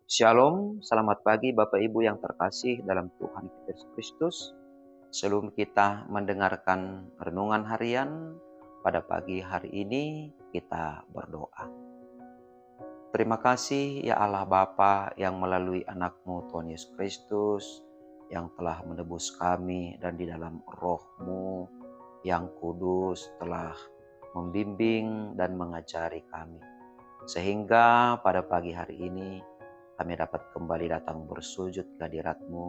Shalom, selamat pagi Bapak Ibu yang terkasih dalam Tuhan Yesus Kristus. Sebelum kita mendengarkan renungan harian pada pagi hari ini, kita berdoa. Terima kasih ya Allah Bapa yang melalui anak-Mu Tuhan Yesus Kristus yang telah menebus kami dan di dalam Roh-Mu yang kudus telah membimbing dan mengajari kami. Sehingga pada pagi hari ini kami dapat kembali datang bersujud ke hadirat-Mu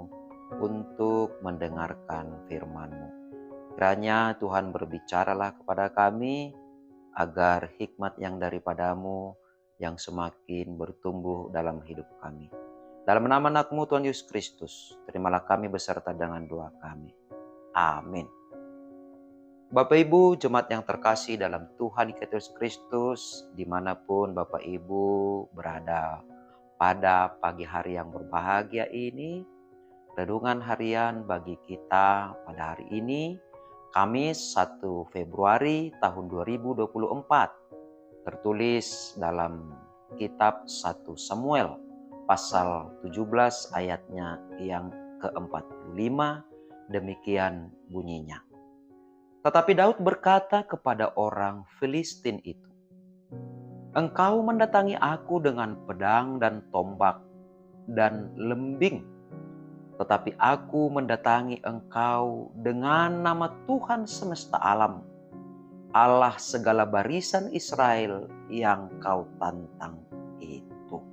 untuk mendengarkan firman-Mu. Kiranya Tuhan berbicaralah kepada kami agar hikmat yang daripada-Mu yang semakin bertumbuh dalam hidup kami. Dalam nama anak-Mu Tuhan Yesus Kristus, terimalah kami beserta dengan doa kami. Amin. Bapak Ibu, jemaat yang terkasih dalam Tuhan Yesus Kristus, dimanapun Bapak Ibu berada pada pagi hari yang berbahagia ini, renungan harian bagi kita pada hari ini, Kamis 1 Februari tahun 2024, tertulis dalam kitab 1 Samuel pasal 17 ayatnya yang ke-45, demikian bunyinya. Tetapi Daud berkata kepada orang Filistin itu, "Engkau mendatangi aku dengan pedang dan tombak dan lembing, tetapi aku mendatangi engkau dengan nama Tuhan semesta alam, Allah segala barisan Israel yang kau tantang itu."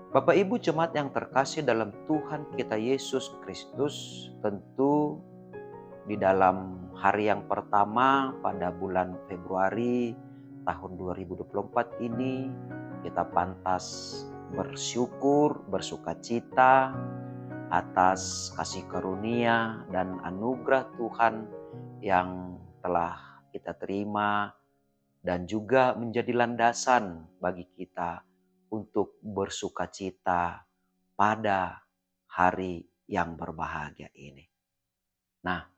Bapak Ibu jemaat yang terkasih dalam Tuhan kita Yesus Kristus, tentu di dalam hari yang pertama pada bulan Februari tahun 2024 ini, kita pantas bersyukur, bersukacita atas kasih karunia dan anugerah Tuhan yang telah kita terima dan juga menjadi landasan bagi kita untuk bersukacita pada hari yang berbahagia ini. Nah,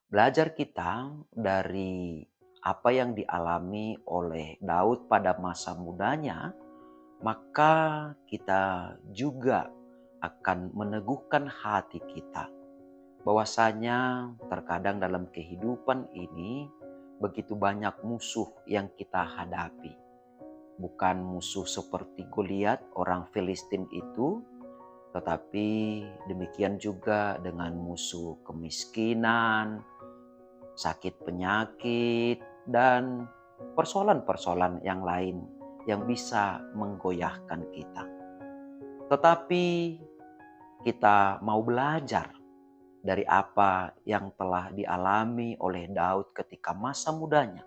belajar kita dari apa yang dialami oleh Daud pada masa mudanya, maka kita juga akan meneguhkan hati kita bahwasanya terkadang dalam kehidupan ini begitu banyak musuh yang kita hadapi. Bukan musuh seperti Goliat orang Filistin itu, tetapi demikian juga dengan musuh kemiskinan, sakit penyakit, dan persoalan-persoalan yang lain yang bisa menggoyahkan kita. Tetapi kita mau belajar dari apa yang telah dialami oleh Daud ketika masa mudanya.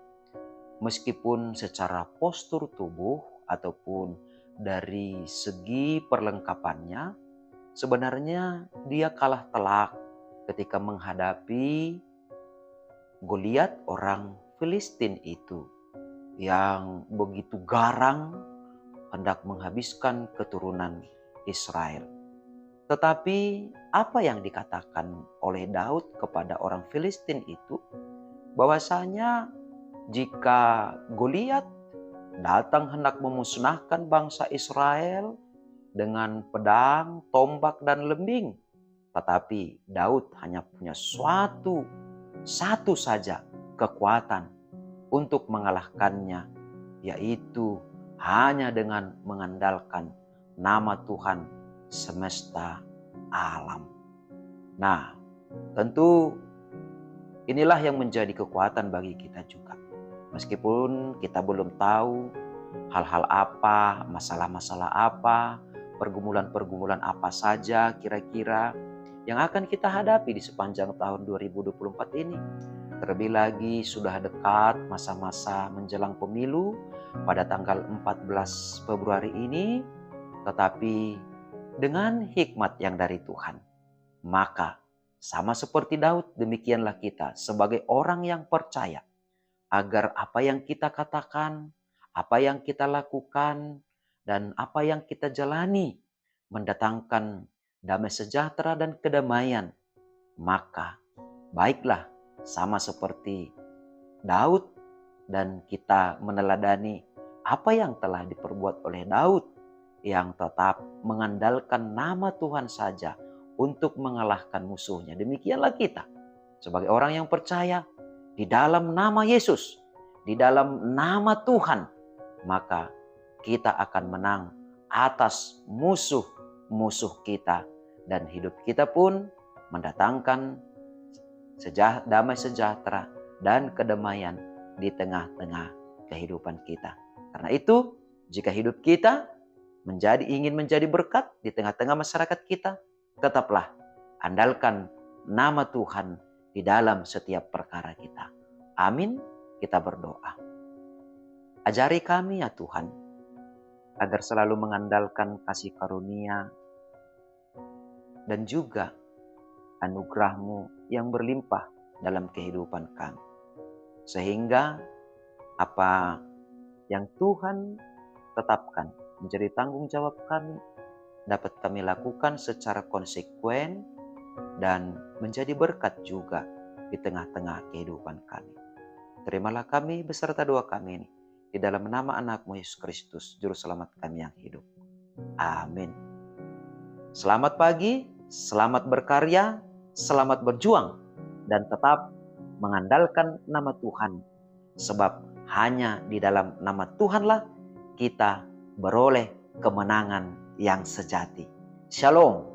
Meskipun secara postur tubuh ataupun dari segi perlengkapannya, sebenarnya dia kalah telak ketika menghadapi Goliat orang Filistin itu yang begitu garang hendak menghabiskan keturunan Israel. Tetapi apa yang dikatakan oleh Daud kepada orang Filistin itu, bahwasanya jika Goliat datang hendak memusnahkan bangsa Israel dengan pedang, tombak, dan lembing, tetapi Daud hanya punya satu saja kekuatan untuk mengalahkannya, yaitu hanya dengan mengandalkan nama Tuhan semesta alam. Nah, tentu inilah yang menjadi kekuatan bagi kita juga. Meskipun kita belum tahu hal-hal apa, masalah-masalah apa, pergumulan-pergumulan apa saja kira-kira yang akan kita hadapi di sepanjang tahun 2024 ini. Terlebih lagi sudah dekat masa-masa menjelang pemilu pada tanggal 14 Februari ini, tetapi dengan hikmat yang dari Tuhan, maka sama seperti Daud, demikianlah kita sebagai orang yang percaya agar apa yang kita katakan, apa yang kita lakukan, dan apa yang kita jalani mendatangkan damai sejahtera dan kedamaian. Maka baiklah sama seperti Daud dan kita meneladani apa yang telah diperbuat oleh Daud, yang tetap mengandalkan nama Tuhan saja untuk mengalahkan musuhnya. Demikianlah kita sebagai orang yang percaya di dalam nama Yesus, di dalam nama Tuhan, maka kita akan menang atas musuh-musuh kita, dan hidup kita pun mendatangkan damai sejahtera dan kedamaian di tengah-tengah kehidupan kita. Karena itu, jika hidup kita ingin menjadi berkat di tengah-tengah masyarakat kita, tetaplah andalkan nama Tuhan di dalam setiap perkara kita. Amin. Kita berdoa. Ajari kami ya Tuhan, agar selalu mengandalkan kasih karunia dan juga anugerah-Mu yang berlimpah dalam kehidupan kami. Sehingga apa yang Tuhan tetapkan menjadi tanggung jawab kami, dapat kami lakukan secara konsekuen dan menjadi berkat juga di tengah-tengah kehidupan kami. Terimalah kami beserta doa kami ini di dalam nama anak-Mu Yesus Kristus, Juru Selamat kami yang hidup. Amin. Selamat pagi, selamat berkarya, selamat berjuang, dan tetap mengandalkan nama Tuhan. Sebab hanya di dalam nama Tuhanlah kita beroleh kemenangan yang sejati. Shalom.